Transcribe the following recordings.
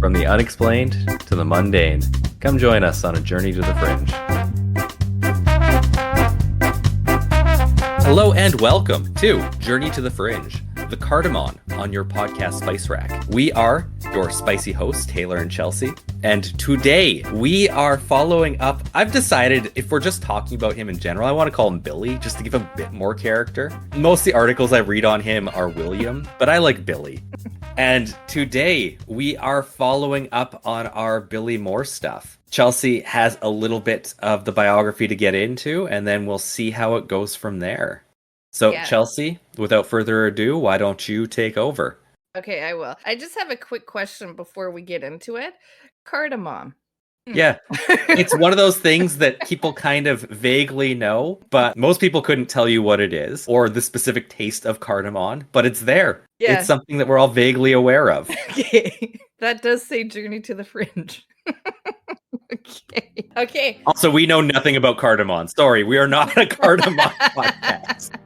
From the unexplained to the mundane, come join us on a journey to the fringe. Hello and welcome to Journey to the Fringe, the cardamom on your podcast spice rack. We are your spicy hosts, Taylor and Chelsea, and today we are following up. I've decided if we're just talking about him in general, I want to call him Billy, just to give him a bit more character. Most of the articles I read on him are William, but I like Billy. And today we are following up on our Billy Moore stuff. Chelsea has a little bit of the biography to get into, and then we'll see how it goes from there. So, yeah. Chelsea, without further ado, why don't you take over? Okay, I will. I just have a quick question before we get into it. Cardamom. Yeah, it's one of those things that people kind of vaguely know, but most people couldn't tell you what it is or the specific taste of cardamom, but it's there. Yeah. It's something that we're all vaguely aware of. Okay, that does say Journey to the Fringe. Okay. Also, we know nothing about cardamom. Sorry, we are not a cardamom podcast.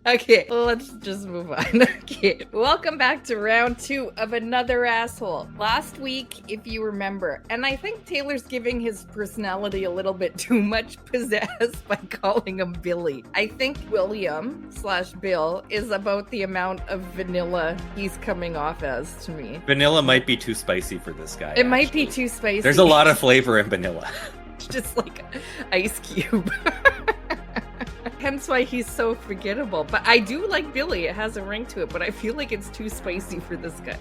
Okay, let's just move on. Okay, welcome back to round 2 of Another Asshole. Last week, if you remember, and I think Taylor's giving his personality a little bit too much pizzazz by calling him Billy. I think William/Bill is about the amount of vanilla he's coming off as to me. Vanilla might be too spicy for this guy. It might be too spicy. There's a lot of flavor in vanilla. Just like ice cube. Hence why he's so forgettable. But I do like Billy. It has a ring to it, but I feel like it's too spicy for this guy,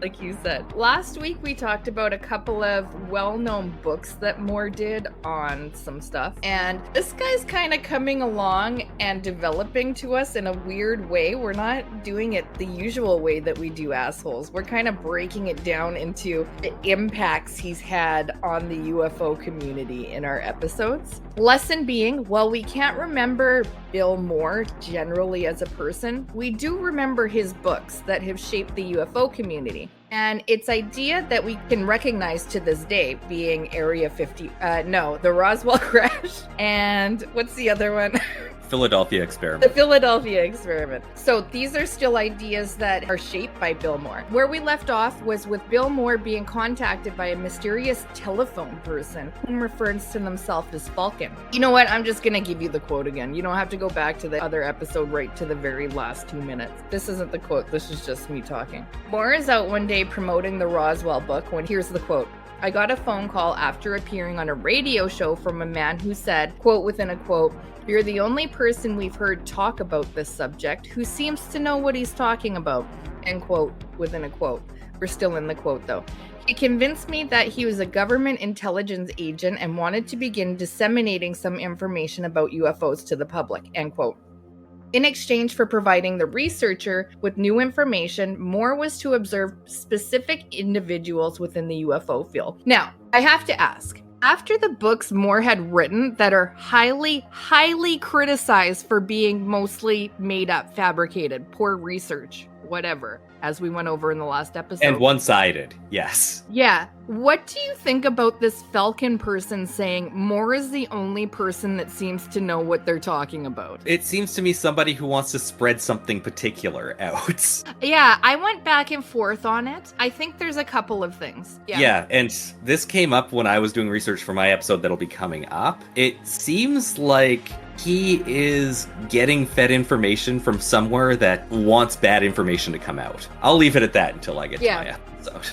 like you said. Last week, we talked about a couple of well-known books that Moore did on some stuff. And this guy's kind of coming along and developing to us in a weird way. We're not doing it the usual way that we do assholes. We're kind of breaking it down into the impacts he's had on the UFO community in our episodes. Lesson being, while we can't remember Bill Moore generally as a person, we do remember his books that have shaped the UFO community. And its idea that we can recognize to this day being Area 50, the Roswell crash, and what's the other one? Philadelphia experiment. The Philadelphia experiment. So these are still ideas that are shaped by Bill Moore. Where we left off was with Bill Moore being contacted by a mysterious telephone person who refers to himself as Falcon. You know what? I'm just going to give you the quote again. You don't have to go back to the other episode right to the very last 2 minutes. This isn't the quote. This is just me talking. Moore is out one day promoting the Roswell book when here's the quote. I got a phone call after appearing on a radio show from a man who said, quote within a quote, "You're the only person we've heard talk about this subject who seems to know what he's talking about," end quote within a quote. We're still in the quote though. He convinced me that he was a government intelligence agent and wanted to begin disseminating some information about UFOs to the public, end quote. In exchange for providing the researcher with new information, Moore was to observe specific individuals within the UFO field. Now, I have to ask, after the books Moore had written that are highly, highly criticized for being mostly made up, fabricated, poor research, whatever, as we went over in the last episode. And one-sided, yes. Yeah. What do you think about this Falcon person saying Moore is the only person that seems to know what they're talking about? It seems to me somebody who wants to spread something particular out. Yeah, I went back and forth on it. I think there's a couple of things. Yeah, and this came up when I was doing research for my episode that'll be coming up. It seems like he is getting fed information from somewhere that wants bad information to come out. I'll leave it at that until I get to my episode.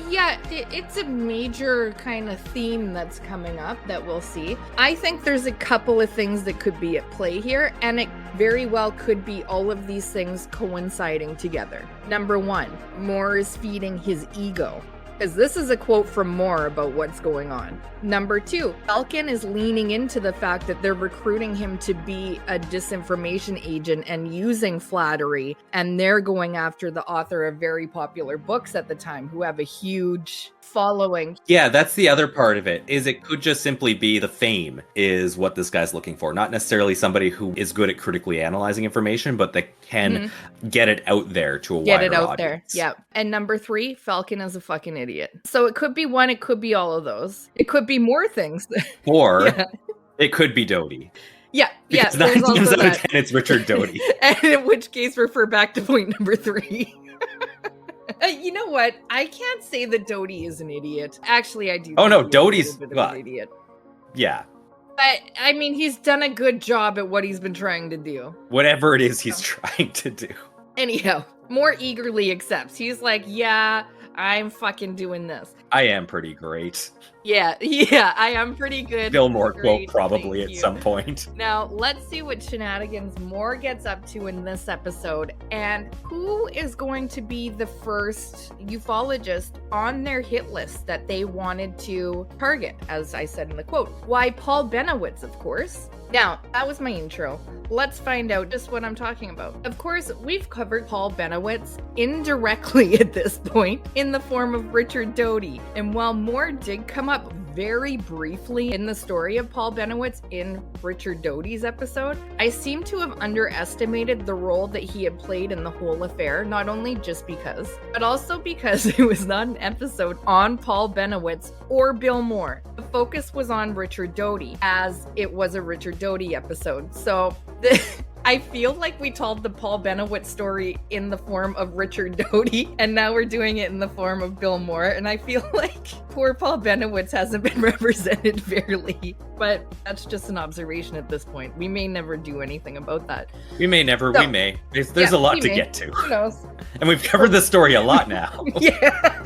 Yeah, it's a major kind of theme that's coming up that we'll see. I think there's a couple of things that could be at play here, and it very well could be all of these things coinciding together. Number 1, Moore is feeding his ego. Because this is a quote from Moore about what's going on. Number 2, Falcon is leaning into the fact that they're recruiting him to be a disinformation agent and using flattery, and they're going after the author of very popular books at the time who have a huge following. Yeah, that's the other part of it, is it could just simply be the fame is what this guy's looking for. Not necessarily somebody who is good at critically analyzing information, but that can get it out there to a wider audience. Get it out there, yeah. And number 3, Falcon is a fucking idiot. So it could be one, it could be all of those. It could be more things. Or it could be Doty. Yeah, because 9 times out of 10, it's Richard Doty. And in which case, refer back to point number 3. You know what? I can't say that Doty is an idiot. Actually, I do. Oh, no, think he's Doty's- a little bit of an idiot. Yeah. But, I mean, he's done a good job at what he's been trying to do. Whatever it is he's trying to do. Anyhow, more eagerly accepts. He's like, yeah, I'm fucking doing this. I am pretty great. Yeah, I am pretty good. Bill Moore Great, quote probably thank at you. some point. Now, let's see what shenanigans Moore gets up to in this episode, and who is going to be the first ufologist on their hit list that they wanted to target, as I said in the quote. Why, Paul Bennewitz, of course. Now, that was my intro. Let's find out just what I'm talking about. Of course, we've covered Paul Bennewitz indirectly at this point in the form of Richard Doty. And while Moore did come up very briefly in the story of Paul Bennewitz in Richard Doty's episode, I seem to have underestimated the role that he had played in the whole affair, not only just because, but also because it was not an episode on Paul Bennewitz or Bill Moore. The focus was on Richard Doty, as it was a Richard Doty episode. So I feel like we told the Paul Bennewitz story in the form of Richard Doty, and now we're doing it in the form of Bill Moore, and I feel like poor Paul Bennewitz hasn't been represented fairly, but that's just an observation at this point. We may never do anything about that. We may never, So, we may. There's a lot to get to. Who knows? And we've covered the story a lot now. Yeah.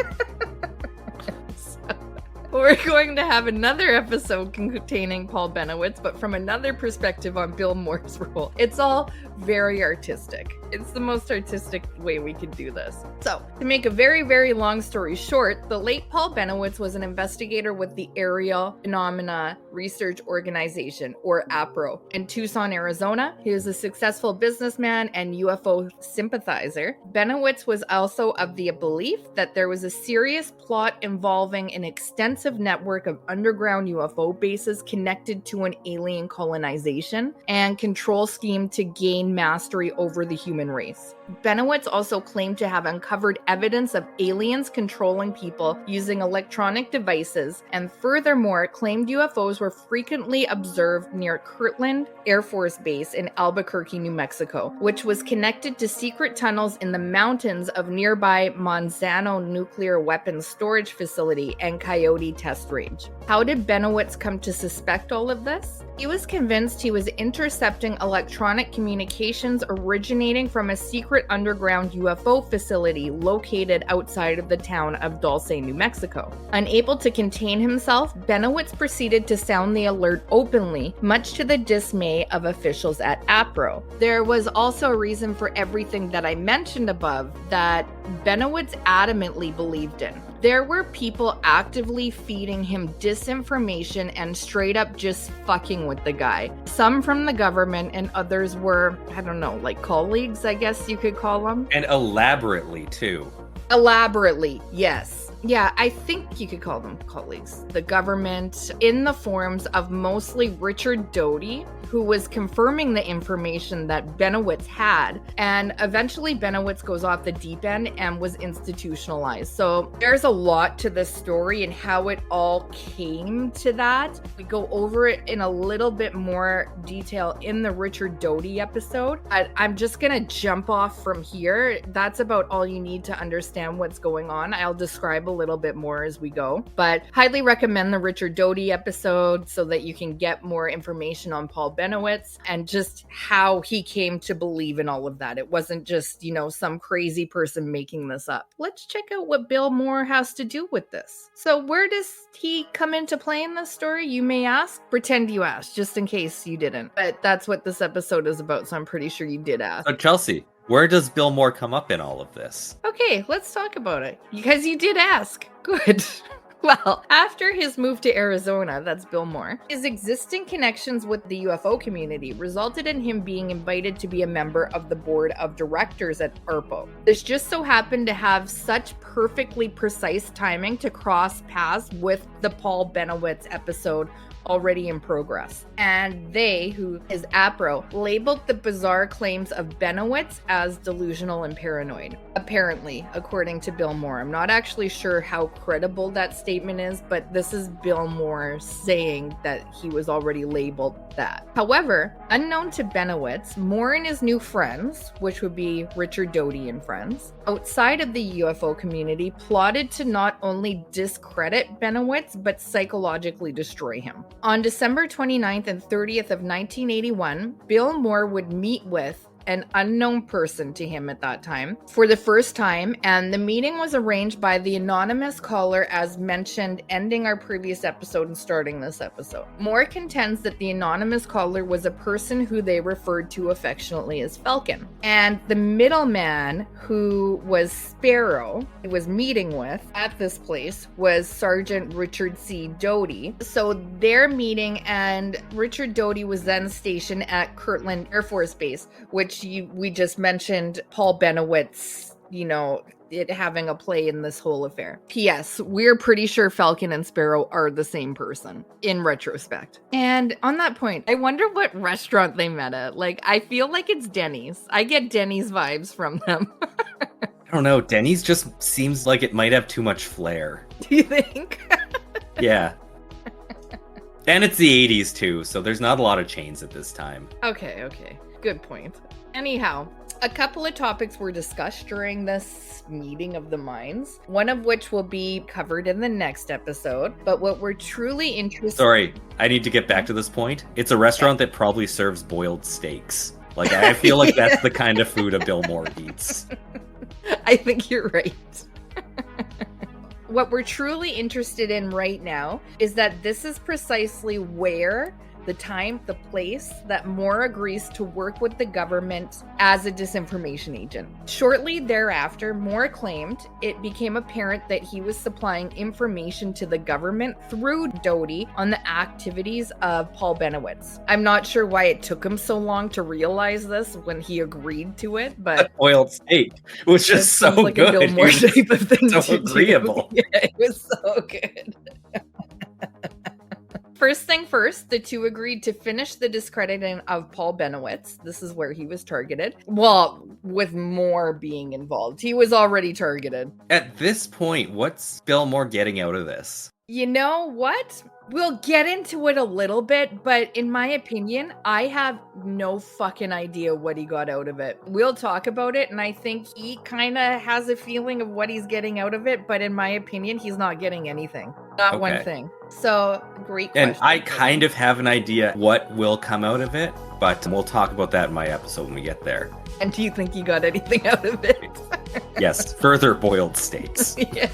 We're going to have another episode containing Paul Bennewitz, but from another perspective on Bill Moore's role. It's all very artistic. It's the most artistic way we could do this. So, to make a very, very long story short, the late Paul Bennewitz was an investigator with the Aerial Phenomena Research Organization, or APRO, in Tucson, Arizona. He was a successful businessman and UFO sympathizer. Bennewitz was also of the belief that there was a serious plot involving an extensive network of underground UFO bases connected to an alien colonization and control scheme to gain mastery over the human race. Bennewitz also claimed to have uncovered evidence of aliens controlling people using electronic devices, and furthermore claimed UFOs were frequently observed near Kirtland Air Force Base in Albuquerque, New Mexico, which was connected to secret tunnels in the mountains of nearby Manzano Nuclear Weapons Storage Facility and Coyote Test Range. How did Bennewitz come to suspect all of this? He was convinced he was intercepting electronic communications originating from a secret underground UFO facility located outside of the town of Dulce, New Mexico. Unable to contain himself, Bennewitz proceeded to sound the alert openly, much to the dismay of officials at APRO. There was also a reason for everything that I mentioned above that Bennewitz adamantly believed in. There were people actively feeding him disinformation and straight up just fucking with the guy. Some from the government and others were, I don't know, like colleagues, I guess you could call them. And elaborately, too. Elaborately, yes. Yeah, I think you could call them colleagues. The government, in the forms of mostly Richard Doty, who was confirming the information that Bennewitz had. And eventually Bennewitz goes off the deep end and was institutionalized. So there's a lot to this story and how it all came to that. We go over it in a little bit more detail in the Richard Doty episode. I'm just gonna jump off from here. That's about all you need to understand what's going on. I'll describe a little bit more as we go, but highly recommend the Richard Doty episode so that you can get more information on Paul Bennewitz and just how he came to believe in all of that. It wasn't just, some crazy person making this up. Let's check out what Bill Moore has to do with this. So where does he come into play in this story, you may ask? Pretend you asked, just in case you didn't. But that's what this episode is about, so I'm pretty sure you did ask. So Chelsea, where does Bill Moore come up in all of this? Okay, let's talk about it. Because you did ask. Good. Well, after his move to Arizona, that's Bill Moore, his existing connections with the UFO community resulted in him being invited to be a member of the board of directors at ARPO. This just so happened to have such perfectly precise timing to cross paths with the Paul Bennewitz episode already in progress. And they, who is APRO, labeled the bizarre claims of Bennewitz as delusional and paranoid. Apparently, according to Bill Moore. I'm not actually sure how credible that statement is, but this is Bill Moore saying that he was already labeled that. However, unknown to Bennewitz, Moore and his new friends, which would be Richard Doty and friends, outside of the UFO community, plotted to not only discredit Bennewitz, but psychologically destroy him. On December 29th and 30th of 1981, Bill Moore would meet with an unknown person to him at that time for the first time, and the meeting was arranged by the anonymous caller as mentioned, ending our previous episode and starting this episode. Moore contends that the anonymous caller was a person who they referred to affectionately as Falcon, and the middleman, who was Sparrow, he was meeting with at this place, was Sergeant Richard C. Doty. So their meeting, and Richard Doty was then stationed at Kirtland Air Force Base, which we just mentioned Paul Bennewitz, it having a play in this whole affair. P.S. We're pretty sure Falcon and Sparrow are the same person in retrospect. And on that point, I wonder what restaurant they met at. I feel like it's Denny's. I get Denny's vibes from them. I don't know. Denny's just seems like it might have too much flair. Do you think? Yeah. And it's the 80s too, so there's not a lot of chains at this time. Okay. Good point. Anyhow, a couple of topics were discussed during this meeting of the minds, one of which will be covered in the next episode. But what we're truly interested... Sorry, I need to get back to this point. It's a restaurant that probably serves boiled steaks. I feel like that's the kind of food a Bill Moore eats. I think you're right. What we're truly interested in right now is that this is precisely where the time, the place that Moore agrees to work with the government as a disinformation agent. Shortly thereafter, Moore claimed it became apparent that he was supplying information to the government through Doty on the activities of Paul Bennewitz. I'm not sure why it took him so long to realize this when he agreed to it, but... That boiled steak was just so like good. A Bill Moore type of thing so to agreeable. Do. Yeah, it was so good. First thing first, the two agreed to finish the discrediting of Paul Bennewitz. This is where he was targeted. Well, with Moore being involved. He was already targeted. At this point, what's Bill Moore getting out of this? You know what? We'll get into it a little bit, but in my opinion, I have no fucking idea what he got out of it. We'll talk about it, and I think he kind of has a feeling of what he's getting out of it, but in my opinion, he's not getting anything. Not one thing. So, great question. And I kind of have an idea what will come out of it, but we'll talk about that in my episode when we get there. And do you think he got anything out of it? Yes, further boiled steaks. Yeah.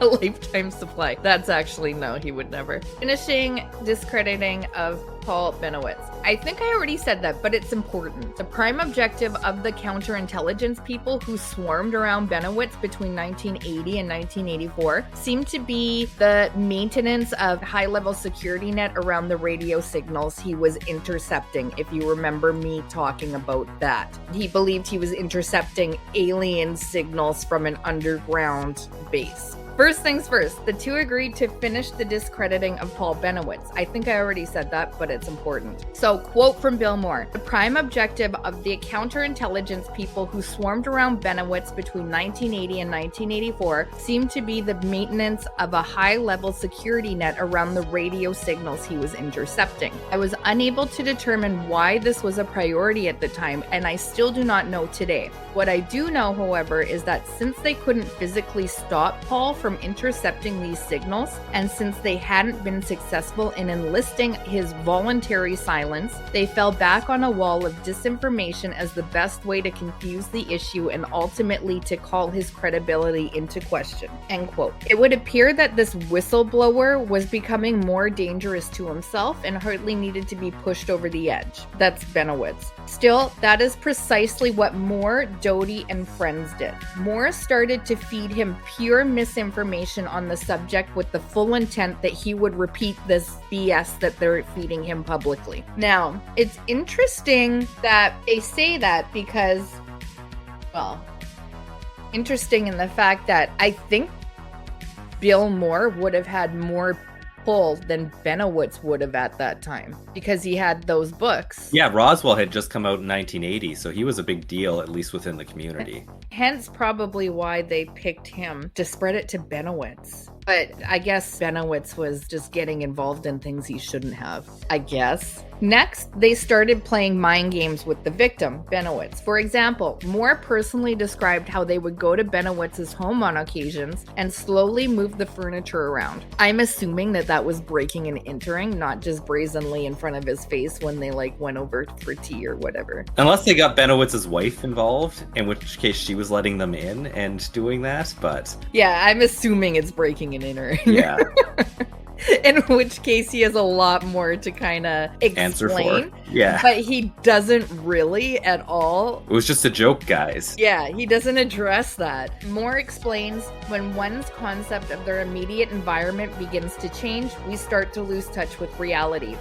A lifetime supply. That's actually, no, he would never. Finishing discrediting of Paul Benowitz. I think I already said that, but it's important. The prime objective of the counterintelligence people who swarmed around Benowitz between 1980 and 1984 seemed to be the maintenance of high-level security net around the radio signals he was intercepting, if you remember me talking about that. He believed he was intercepting alien signals from an underground base. First things first, the two agreed to finish the discrediting of Paul Bennewitz. I think I already said that, but it's important. So, quote from Bill Moore, the prime objective of the counterintelligence people who swarmed around Bennewitz between 1980 and 1984 seemed to be the maintenance of a high-level security net around the radio signals he was intercepting. I was unable to determine why this was a priority at the time, and I still do not know today. What I do know, however, is that since they couldn't physically stop Paul from intercepting these signals, and since they hadn't been successful in enlisting his voluntary silence, they fell back on a wall of disinformation as the best way to confuse the issue and ultimately to call his credibility into question. End quote. It would appear that this whistleblower was becoming more dangerous to himself and hardly needed to be pushed over the edge. That's Bennewitz. Still, that is precisely what Moore, Doty, and friends did. Moore started to feed him pure misinformation on the subject with the full intent that he would repeat this BS that they're feeding him publicly. Now, it's interesting that they say that because, well, interesting in the fact that I think Bill Moore would have had more pull than Benowitz would have at that time because he had those books. Yeah, Roswell had just come out in 1980, so he was a big deal, at least within the community. Hence probably why they picked him to spread it to Benowitz. But I guess Benowitz was just getting involved in things he shouldn't have, I guess. Next, they started playing mind games with the victim, Benowitz. For example, Moore personally described how they would go to Benowitz's home on occasions and slowly move the furniture around. I'm assuming that was breaking and entering, not just brazenly in front of his face when they went over for tea or whatever. Unless they got Benowitz's wife involved, in which case she was letting them in and doing that, but... Yeah, I'm assuming it's breaking and entering. Yeah. In which case he has a lot more to kind of explain. Answer for. Yeah. But he doesn't really at all. It was just a joke, guys. Yeah, he doesn't address that. Moore explains, when one's concept of their immediate environment begins to change, we start to lose touch with reality.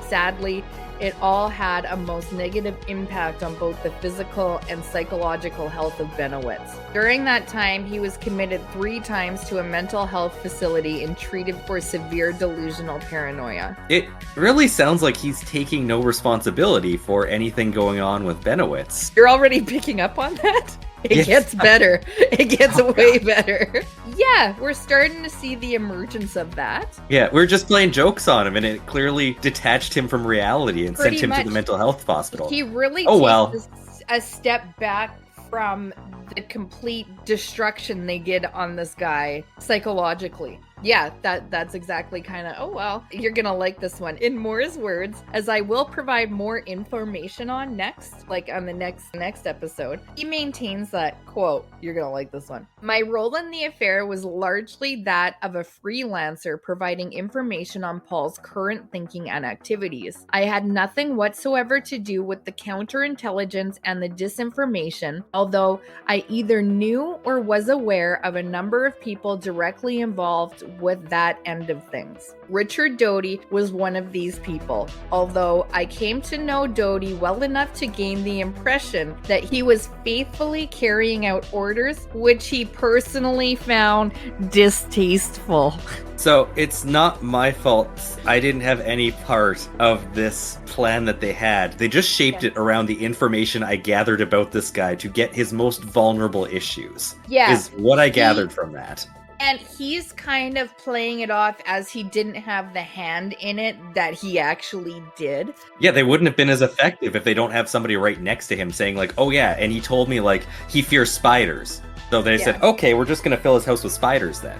Sadly, it all had a most negative impact on both the physical and psychological health of Benowitz. During that time, he was committed 3 times to a mental health facility and treated for severe delusional paranoia. It really sounds like he's taking no responsibility for anything going on with Benowitz. You're already picking up on that? It gets better. It gets way better. Yeah, we're starting to see the emergence of that. Yeah, we're just playing jokes on him, and it clearly detached him from reality and sent him to the mental health hospital. He really takes a step back from the complete destruction they did on this guy psychologically. Yeah, that's exactly kind of, oh well, you're gonna like this one. In Moore's words, as I will provide more information on next, on the next episode, he maintains that, quote, you're gonna like this one. My role in the affair was largely that of a freelancer providing information on Paul's current thinking and activities. I had nothing whatsoever to do with the counterintelligence and the disinformation, although I either knew or was aware of a number of people directly involved with that end of things. Richard Doty was one of these people, although I came to know Doty well enough to gain the impression that he was faithfully carrying out orders which he personally found distasteful. So it's not my fault. I didn't have any part of this plan that they had. They just shaped it around the information I gathered about this guy to get his most vulnerable issues. Yeah. Is what I gathered from that. And he's kind of playing it off as he didn't have the hand in it that he actually did. Yeah, they wouldn't have been as effective if they don't have somebody right next to him saying oh yeah, and he told me he fears spiders. So they said, okay, we're just going to fill his house with spiders then.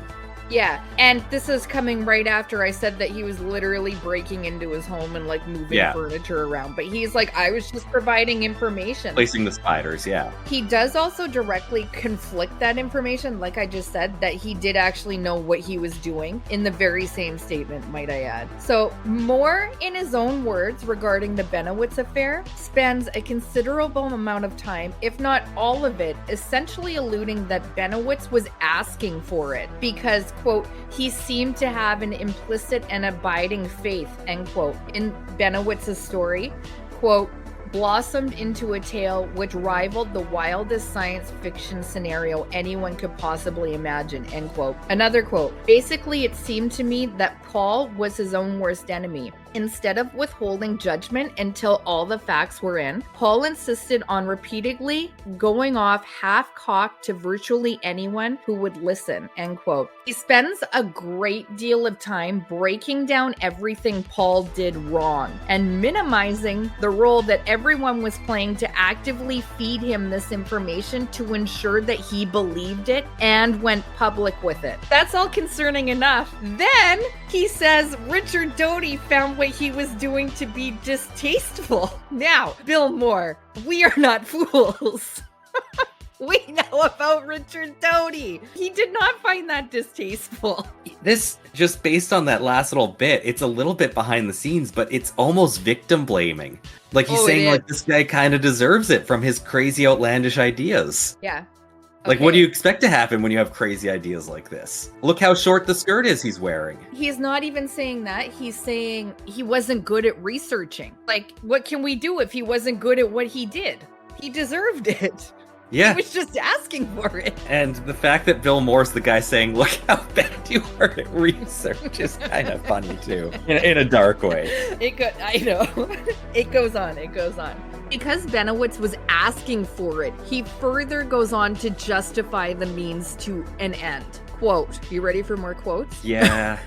Yeah, and this is coming right after I said that he was literally breaking into his home and moving furniture around. But he's I was just providing information. Placing the spiders, yeah. He does also directly conflict that information, like I just said, that he did actually know what he was doing in the very same statement, might I add. So Moore, in his own words regarding the Benowitz affair, spends a considerable amount of time, if not all of it, essentially alluding that Benowitz was asking for it because, quote, he seemed to have an implicit and abiding faith, end quote, in Benowitz's story, quote, blossomed into a tale which rivaled the wildest science fiction scenario anyone could possibly imagine, end quote. Another quote, basically it seemed to me that Paul was his own worst enemy. Instead of withholding judgment until all the facts were in, Paul insisted on repeatedly going off half-cocked to virtually anyone who would listen, end quote. He spends a great deal of time breaking down everything Paul did wrong and minimizing the role that everyone was playing to actively feed him this information to ensure that he believed it and went public with it. That's all concerning enough. Then he says Richard Doty found what he was doing to be distasteful. Now, Bill Moore, we are not fools. We know about Richard Doty. He did not find that distasteful. This, just based on that last little bit, it's a little bit behind the scenes, but it's almost victim blaming. He's saying this guy kind of deserves it from his crazy outlandish ideas. Yeah. What do you expect to happen when you have crazy ideas like this? Look how short the skirt is he's wearing. He's not even saying that. He's saying he wasn't good at researching. What can we do if he wasn't good at what he did? He deserved it. Yeah. He was just asking for it. And the fact that Bill Moore's the guy saying, look how bad you are at research is kind of funny too, in a dark way. I know. It goes on. Because Bennewitz was asking for it, he further goes on to justify the means to an end. Quote, you ready for more quotes? Yeah.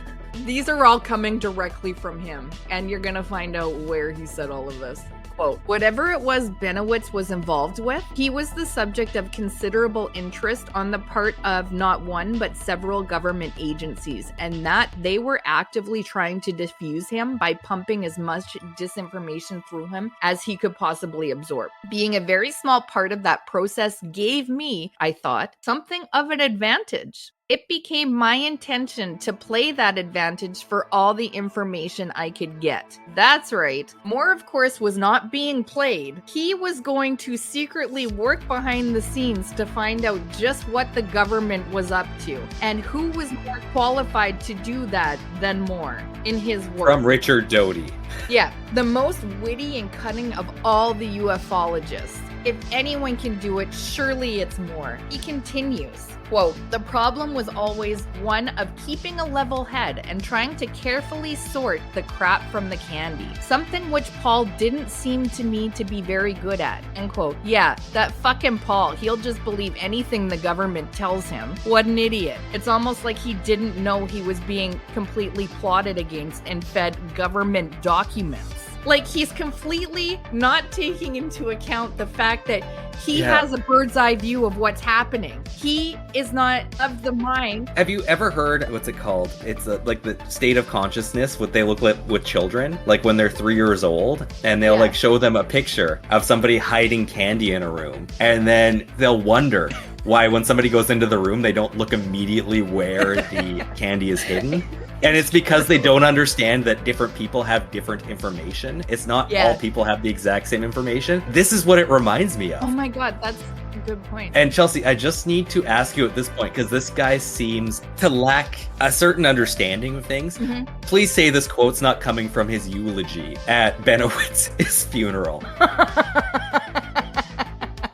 These are all coming directly from him, and you're gonna find out where he said all of this. Quote, whatever it was Bennewitz was involved with, he was the subject of considerable interest on the part of not one but several government agencies, and that they were actively trying to diffuse him by pumping as much disinformation through him as he could possibly absorb. Being a very small part of that process gave me, I thought, something of an advantage. It became my intention to play that advantage for all the information I could get. That's right. Moore, of course, was not being played. He was going to secretly work behind the scenes to find out just what the government was up to, and who was more qualified to do that than Moore, in his work. From Richard Doty. Yeah, the most witty and cunning of all the ufologists. If anyone can do it, surely it's Moore. He continues. Quote, the problem was always one of keeping a level head and trying to carefully sort the crap from the candy, something which Paul didn't seem to me to be very good at, end quote. Yeah, that fucking Paul, he'll just believe anything the government tells him. What an idiot. It's almost like he didn't know he was being completely plotted against and fed government documents. Like, he's completely not taking into account the fact that he has a bird's eye view of what's happening. He is not of the mind. Have you ever heard, what's it called? It's like the state of consciousness, what they look like with children, like when they're 3 years old, and they'll like show them a picture of somebody hiding candy in a room. And then they'll wonder why when somebody goes into the room, they don't look immediately where the candy is hidden. And it's because they don't understand that different people have different information. It's not all people have the exact same information. This is what it reminds me of. Oh my God, that's a good point. And Chelsea, I just need to ask you at this point, because this guy seems to lack a certain understanding of things. Mm-hmm. Please say this quote's not coming from his eulogy at Bennowitz's funeral.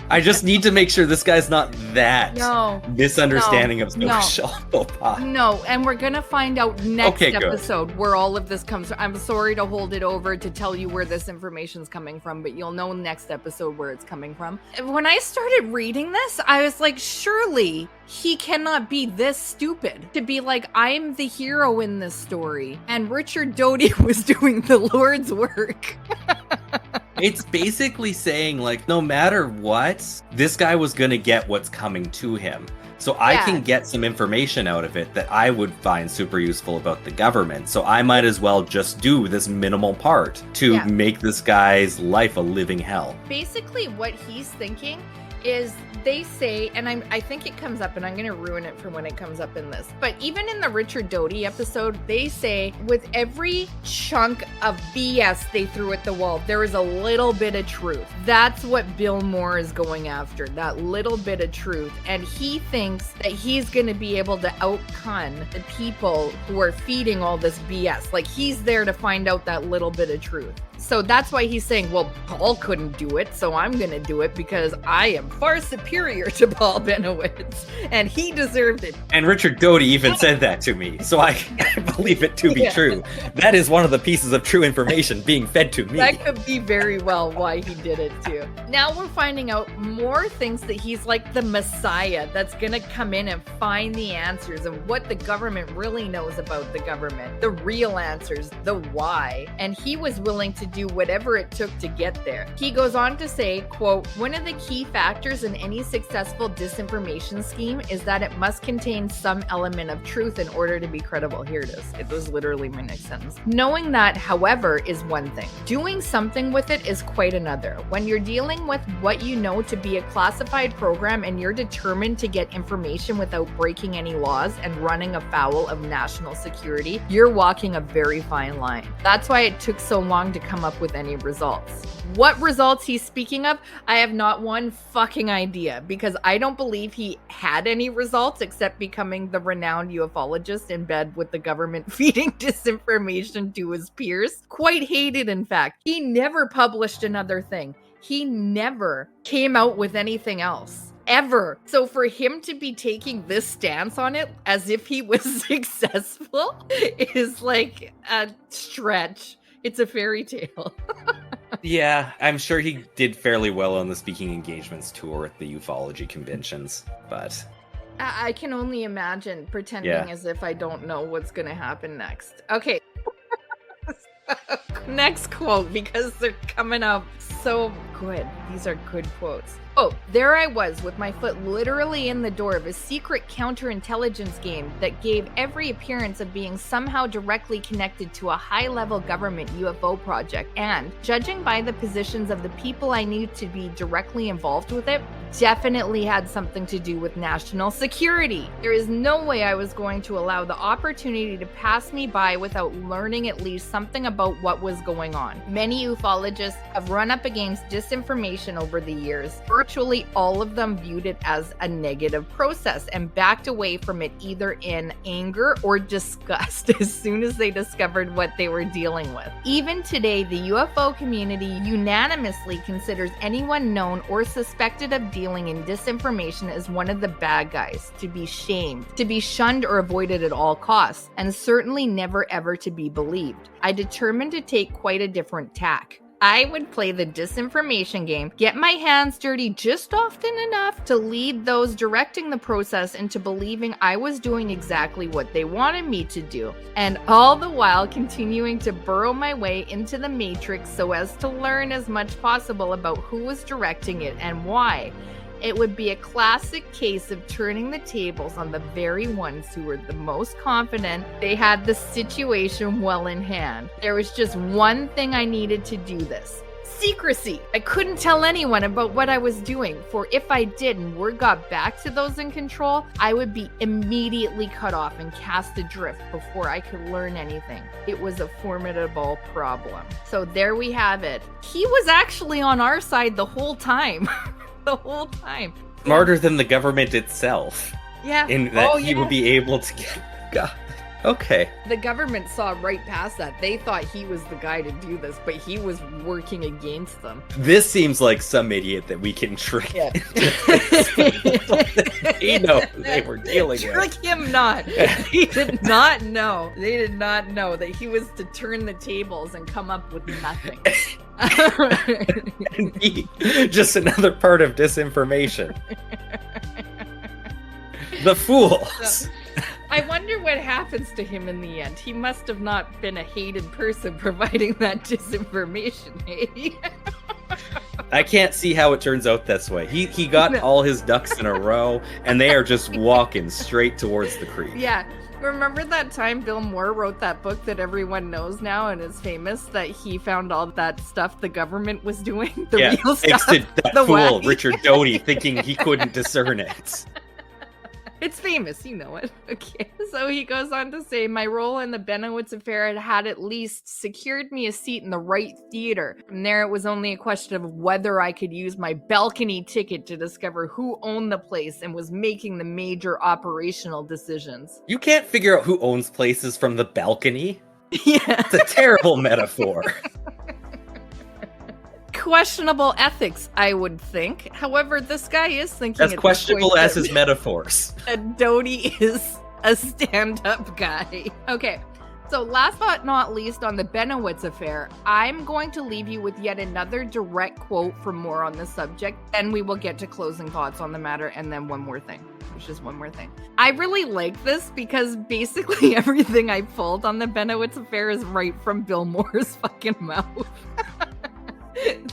I just need to make sure this guy's not that misunderstanding of social pop. No, and we're going to find out next episode where all of this comes from. I'm sorry to hold it over to tell you where this information's coming from, but you'll know next episode where it's coming from. When I started reading this, I was like, surely he cannot be this stupid to be like, I'm the hero in this story, and Richard Doty was doing the Lord's work. It's basically saying, like, no matter what, this guy was going to get what's coming to him. So I can get some information out of it that I would find super useful about the government. So I might as well just do this minimal part to make this guy's life a living hell. Basically, what he's thinking is, they say, and I think it comes up, and I'm going to ruin it for when it comes up in this, but even in the Richard Doty episode, they say with every chunk of BS they threw at the wall, there is a little bit of truth. That's what Bill Moore is going after, that little bit of truth. And he thinks that he's going to be able to out-con the people who are feeding all this BS. Like, he's there to find out that little bit of truth. So that's why he's saying, well, Paul couldn't do it, so I'm going to do it because I am far superior to Paul Bennewitz, and he deserved it. And Richard Doty even said that to me, so I believe it to be true. That is one of the pieces of true information being fed to me. That could be very well why he did it too. Now we're finding out more things that he's like the Messiah that's going to come in and find the answers and what the government really knows about the government, the real answers, the why, and he was willing to do whatever it took to get there. He goes on to say, quote, one of the key factors in any successful disinformation scheme is that it must contain some element of truth in order to be credible. Here it is. It was literally my next sentence. Knowing that, however, is one thing. Doing something with it is quite another. When you're dealing with what you know to be a classified program and you're determined to get information without breaking any laws and running afoul of national security, you're walking a very fine line. That's why it took so long to come up with any results. What results he's speaking of, I have not one fucking idea, because I don't believe he had any results except becoming the renowned ufologist in bed with the government feeding disinformation to his peers. Quite hated, in fact. He never published another thing. He never came out with anything else. ever. So for him to be taking this stance on it as if he was successful is like a stretch. It's a fairy tale. Yeah, I'm sure he did fairly well on the speaking engagements tour at the ufology conventions, but I can only imagine pretending as if I don't know what's going to happen next. Okay. Next quote, because they're coming up so good. These are good quotes. Oh, there I was with my foot literally in the door of a secret counterintelligence game that gave every appearance of being somehow directly connected to a high-level government UFO project. And, judging by the positions of the people I knew to be directly involved with it, definitely had something to do with national security. There is no way I was going to allow the opportunity to pass me by without learning at least something about what was going on. Many ufologists have run up against disinformation over the years. Virtually all of them viewed it as a negative process and backed away from it either in anger or disgust as soon as they discovered what they were dealing with. Even today, the UFO community unanimously considers anyone known or suspected of dealing in disinformation as one of the bad guys, to be shamed, to be shunned or avoided at all costs, and certainly never ever to be believed. I determined to take quite a different tack. I would play the disinformation game, get my hands dirty just often enough to lead those directing the process into believing I was doing exactly what they wanted me to do, and all the while continuing to burrow my way into the matrix so as to learn as much possible about who was directing it and why. It would be a classic case of turning the tables on the very ones who were the most confident they had the situation well in hand. There was just one thing I needed to do this. Secrecy! I couldn't tell anyone about what I was doing, for if I did and word got back to those in control, I would be immediately cut off and cast adrift before I could learn anything. It was a formidable problem. So there we have it. He was actually on our side the whole time. The whole time. Smarter than the government itself. Yeah. In that he would be able to get... God. Okay. The government saw right past that. They thought he was the guy to do this, but he was working against them. This seems like some idiot that we can trick. Yeah. He knows they were dealing with. Trick him not. He did not know. They did not know that he was to turn the tables and come up with nothing. And be just another part of disinformation. The fools. I wonder what happens to him in the end. He must have not been a hated person providing that disinformation, eh? I can't see how it turns out this way. He got all his ducks in a row, and they are just walking straight towards the creek. Yeah. Remember that time Bill Moore wrote that book that everyone knows now and is famous, that he found all that stuff the government was doing? The real stuff? That fool, Richard Doty, thinking he couldn't discern it. It's famous, you know it. Okay. So he goes on to say, my role in the Bennewitz affair had at least secured me a seat in the right theater. From there, it was only a question of whether I could use my balcony ticket to discover who owned the place and was making the major operational decisions. You can't figure out who owns places from the balcony? Yeah. It's a terrible metaphor. Questionable ethics, I would think. However, this guy is thinking as questionable as his metaphors. Doty is a stand-up guy. Okay, so last but not least on the Bennewitz affair, I'm going to leave you with yet another direct quote for more on the subject. Then we will get to closing thoughts on the matter, and then one more thing. There's just one more thing. I really like this because basically everything I pulled on the Bennewitz affair is right from Bill Moore's fucking mouth.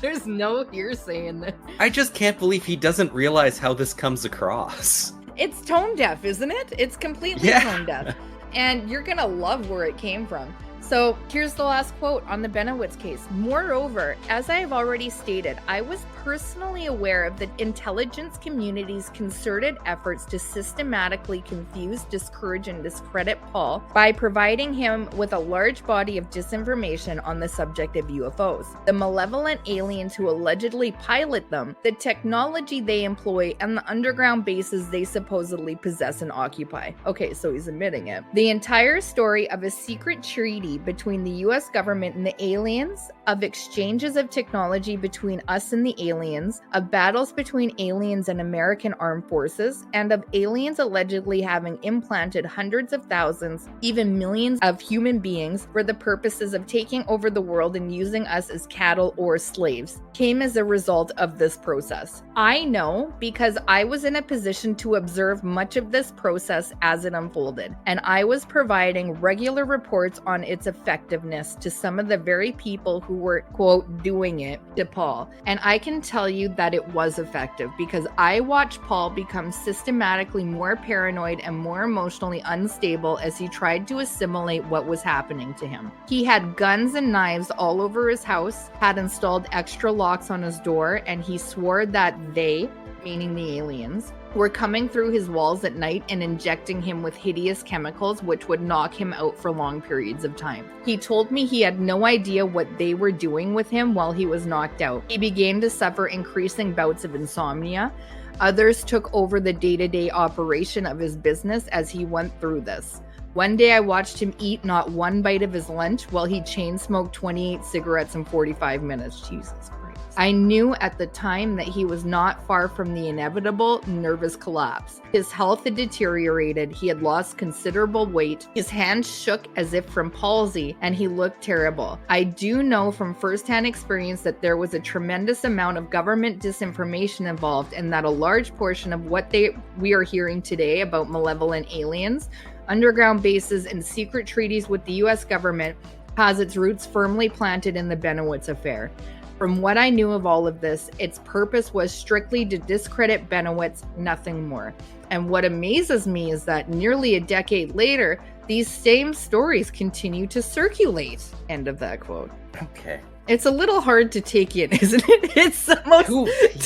There's no hearsay in this. I just can't believe he doesn't realize how this comes across. It's tone deaf, isn't it? It's completely tone deaf. And you're gonna love where it came from. So here's the last quote on the Bennewitz case. Moreover, as I have already stated, I was personally aware of the intelligence community's concerted efforts to systematically confuse, discourage, and discredit Paul by providing him with a large body of disinformation on the subject of UFOs, the malevolent aliens who allegedly pilot them, the technology they employ, and the underground bases they supposedly possess and occupy. Okay, so he's admitting it. The entire story of a secret treaty between the US government and the aliens, of exchanges of technology between us and the aliens, aliens, of battles between aliens and American armed forces, and of aliens allegedly having implanted hundreds of thousands, even millions of human beings for the purposes of taking over the world and using us as cattle or slaves, came as a result of this process. I know because I was in a position to observe much of this process as it unfolded, and I was providing regular reports on its effectiveness to some of the very people who were, quote, doing it to Paul. And I can tell you that it was effective because I watched Paul become systematically more paranoid and more emotionally unstable as he tried to assimilate what was happening to him. He had guns and knives all over his house, had installed extra locks on his door, and he swore that they, meaning the aliens, were coming through his walls at night and injecting him with hideous chemicals which would knock him out for long periods of time. He told me he had no idea what they were doing with him while he was knocked out. He began to suffer increasing bouts of insomnia. Others took over the day-to-day operation of his business as he went through this. One day I watched him eat not one bite of his lunch while he chain smoked 28 cigarettes in 45 minutes. Jesus Christ. I knew at the time that he was not far from the inevitable nervous collapse. His health had deteriorated, he had lost considerable weight, his hands shook as if from palsy, and he looked terrible. I do know from firsthand experience that there was a tremendous amount of government disinformation involved, and that a large portion of what we are hearing today about malevolent aliens, underground bases, and secret treaties with the US government has its roots firmly planted in the Bennewitz affair. From what I knew of all of this, its purpose was strictly to discredit Bennewitz, nothing more. And what amazes me is that nearly a decade later, these same stories continue to circulate. End of that quote. Okay. It's a little hard to take in, isn't it? It's the most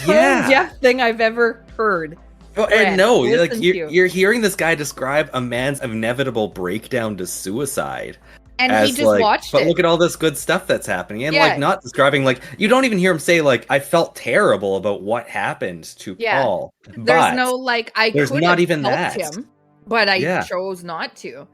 tone-deaf thing I've ever heard. Oh, and no, like you're hearing this guy describe a man's inevitable breakdown to suicide. And he just watched it. But look at all this good stuff that's happening. And like not describing, like, you don't even hear him say, like, I felt terrible about what happened to Paul. There's no, like, I could have helped him, but I chose not to.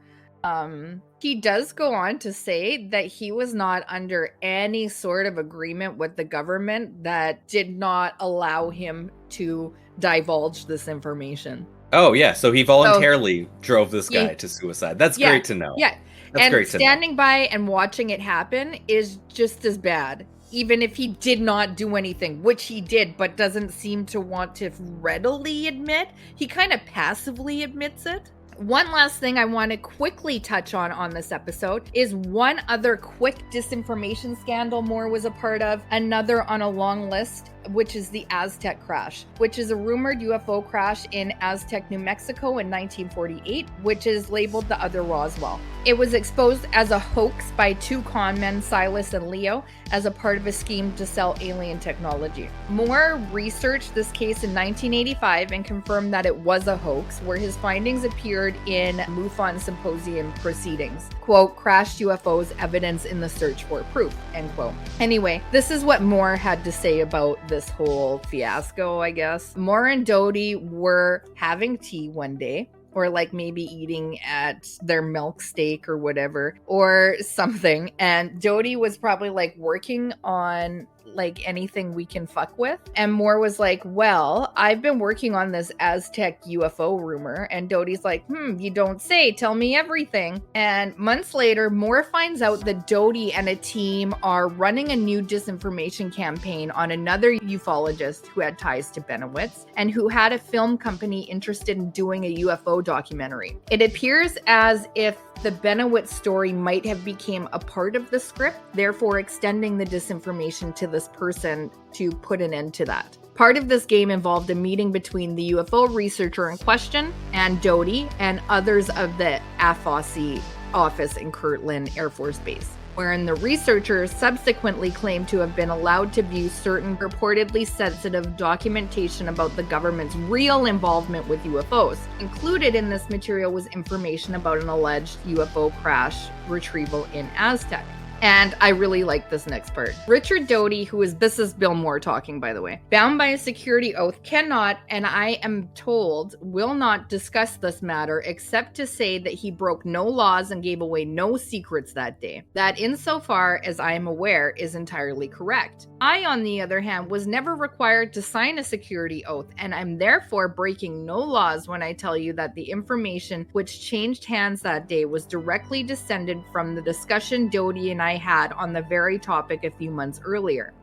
He does go on to say that he was not under any sort of agreement with the government that did not allow him to divulge this information. Oh, yeah. So he voluntarily drove this guy to suicide. That's great to know. Yeah. And standing by and watching it happen is just as bad, even if he did not do anything, which he did, but doesn't seem to want to readily admit. He kind of passively admits it. One last thing I want to quickly touch on this episode is one other quick disinformation scandal Moore was a part of, another on a long list, which is the Aztec crash, which is a rumored UFO crash in Aztec, New Mexico in 1948, which is labeled the other Roswell. It was exposed as a hoax by two con men, Silas and Leo, as a part of a scheme to sell alien technology. Moore researched this case in 1985 and confirmed that it was a hoax, where his findings appeared in MUFON Symposium proceedings. Quote, crashed UFOs, evidence in the search for proof, end quote. Anyway, this is what Moore had to say about this whole fiasco, I guess. Moore and Doty were having tea one day, or like maybe eating at their milk steak or whatever, or something. And Doty was probably like working on like anything we can fuck with. And Moore was like, well, I've been working on this Aztec UFO rumor. And Doty's like, you don't say, tell me everything. And months later, Moore finds out that Doty and a team are running a new disinformation campaign on another ufologist who had ties to Bennewitz and who had a film company interested in doing a UFO documentary. It appears as if the Bennewitz story might have become a part of the script, therefore extending the disinformation to this person to put an end to that. Part of this game involved a meeting between the UFO researcher in question and Doty and others of the AFOSI office in Kirtland Air Force Base, wherein the researchers subsequently claimed to have been allowed to view certain reportedly sensitive documentation about the government's real involvement with UFOs. Included in this material was information about an alleged UFO crash retrieval in Aztec. And I really like this next part. Richard Doty, this is Bill Moore talking, by the way, bound by a security oath, cannot, and I am told, will not discuss this matter except to say that he broke no laws and gave away no secrets that day. That, insofar as I am aware, is entirely correct. I, on the other hand, was never required to sign a security oath, and I'm therefore breaking no laws when I tell you that the information which changed hands that day was directly descended from the discussion Doty and I had on the very topic a few months earlier.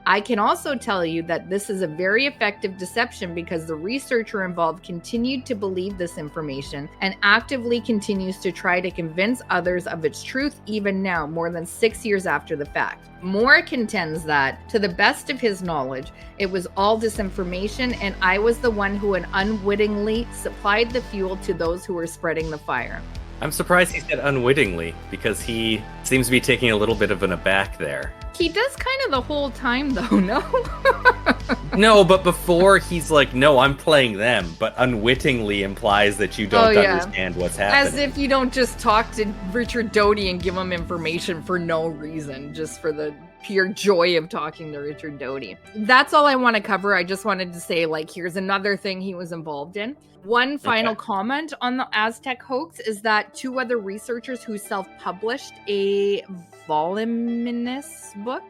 I can also tell you that this is a very effective deception because the researcher involved continued to believe this information and actively continues to try to convince others of its truth even now, more than 6 years after the fact. Moore contends that, to the best of his knowledge, it was all disinformation and I was the one who had unwittingly supplied the fuel to those who were spreading the fire. I'm surprised he said unwittingly, because he seems to be taking a little bit of an aback there. He does kind of the whole time, though, no? No, but before he's like, no, I'm playing them, but unwittingly implies that you don't understand what's happening. As if you don't just talk to Richard Doty and give him information for no reason, just for the pure joy of talking to Richard Doty. That's all I want to cover. I just wanted to say, here's another thing he was involved in. One final comment on the Aztec hoax is that 2 other researchers who self-published a voluminous book,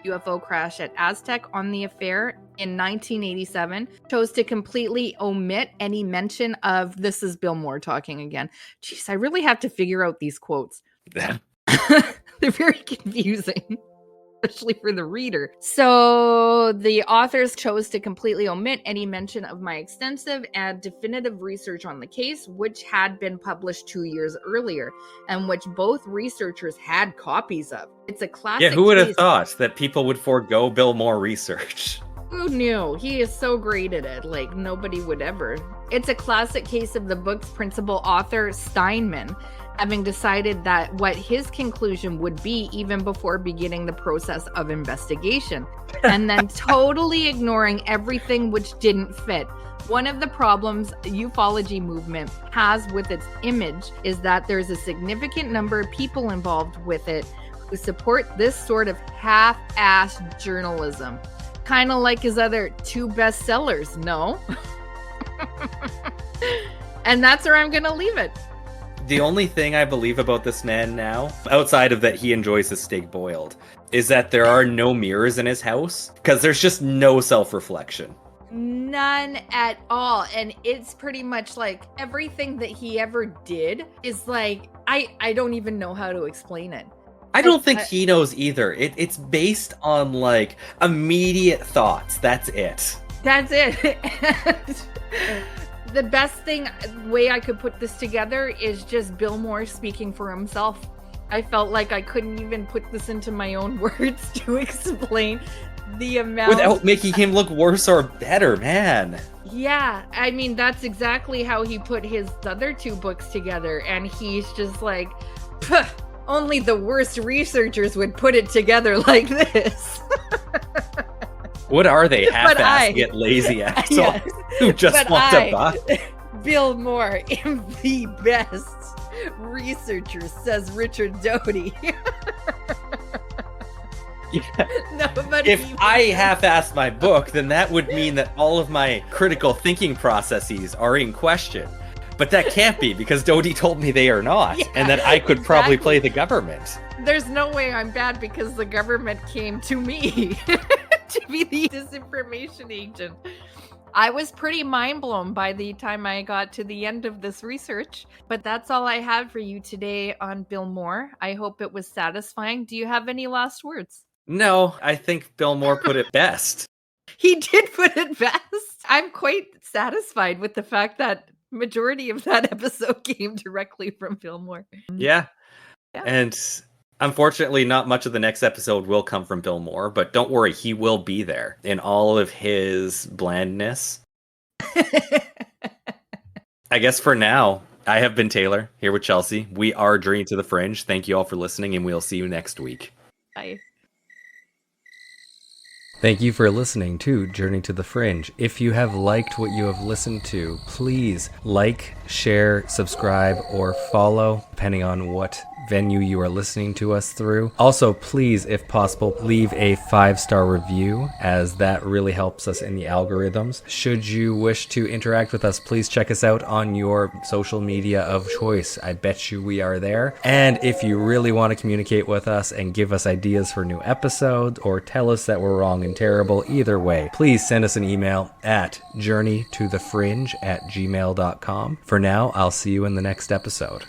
UFO Crash at Aztec on the Affair in 1987, chose to completely omit any mention of, this is Bill Moore talking again. Jeez, I really have to figure out these quotes. They're very confusing, especially for the reader. So the authors chose to completely omit any mention of my extensive and definitive research on the case, which had been published 2 years earlier, and which both researchers had copies of. It's a classic. Yeah, who would have thought that people would forego Bill Moore research? Who knew? He is so great at it, nobody would ever. It's a classic case of the book's principal author, Steinman, having decided that what his conclusion would be even before beginning the process of investigation, and then totally ignoring everything which didn't fit. One of the problems the ufology movement has with its image is that there's a significant number of people involved with it who support this sort of half-assed journalism. Kind of like his other 2 bestsellers, no? And that's where I'm going to leave it. The only thing I believe about this man now, outside of that he enjoys his steak boiled, is that there are no mirrors in his house, because there's just no self-reflection. None at all. And it's pretty much everything that he ever did is I don't even know how to explain it. I don't think he knows either. It's based on immediate thoughts. That's it. That's it. The best way I could put this together is just Bill Moore speaking for himself. I felt like I couldn't even put this into my own words to explain the amount. Without making him look worse or better, man. Yeah, I mean, that's exactly how he put his other 2 books together. And he's just only the worst researchers would put it together like this. What are they? Half-assed, get lazy assholes who just want to buy? Bill Moore, am the best researcher, says Richard Doty. If I half-assed my book, then that would mean that all of my critical thinking processes are in question. But that can't be, because Doty told me they are not, and that I could probably play the government. There's no way I'm bad because the government came to me to be the disinformation agent. I was pretty mind blown by the time I got to the end of this research, but that's all I had for you today on Bill Moore. I hope it was satisfying. Do you have any last words? No, I think Bill Moore put it best. He did put it best. I'm quite satisfied with the fact that majority of that episode came directly from Bill Moore. Yeah. And unfortunately, not much of the next episode will come from Bill Moore, but don't worry, he will be there in all of his blandness. I guess for now, I have been Taylor, here with Chelsea. We are Journey to the Fringe. Thank you all for listening, and we'll see you next week. Bye. Thank you for listening to Journey to the Fringe. If you have liked what you have listened to, please like, share, subscribe, or follow, depending on what venue you are listening to us through. Also, please, if possible, leave a 5-star review, as that really helps us in the algorithms. Should you wish to interact with us, please check us out on your social media of choice. I bet you we are there. And if you really want to communicate with us and give us ideas for new episodes, or tell us that we're wrong and terrible, either way, please send us an email at journeytothefringe@gmail.com. For now, I'll see you in the next episode.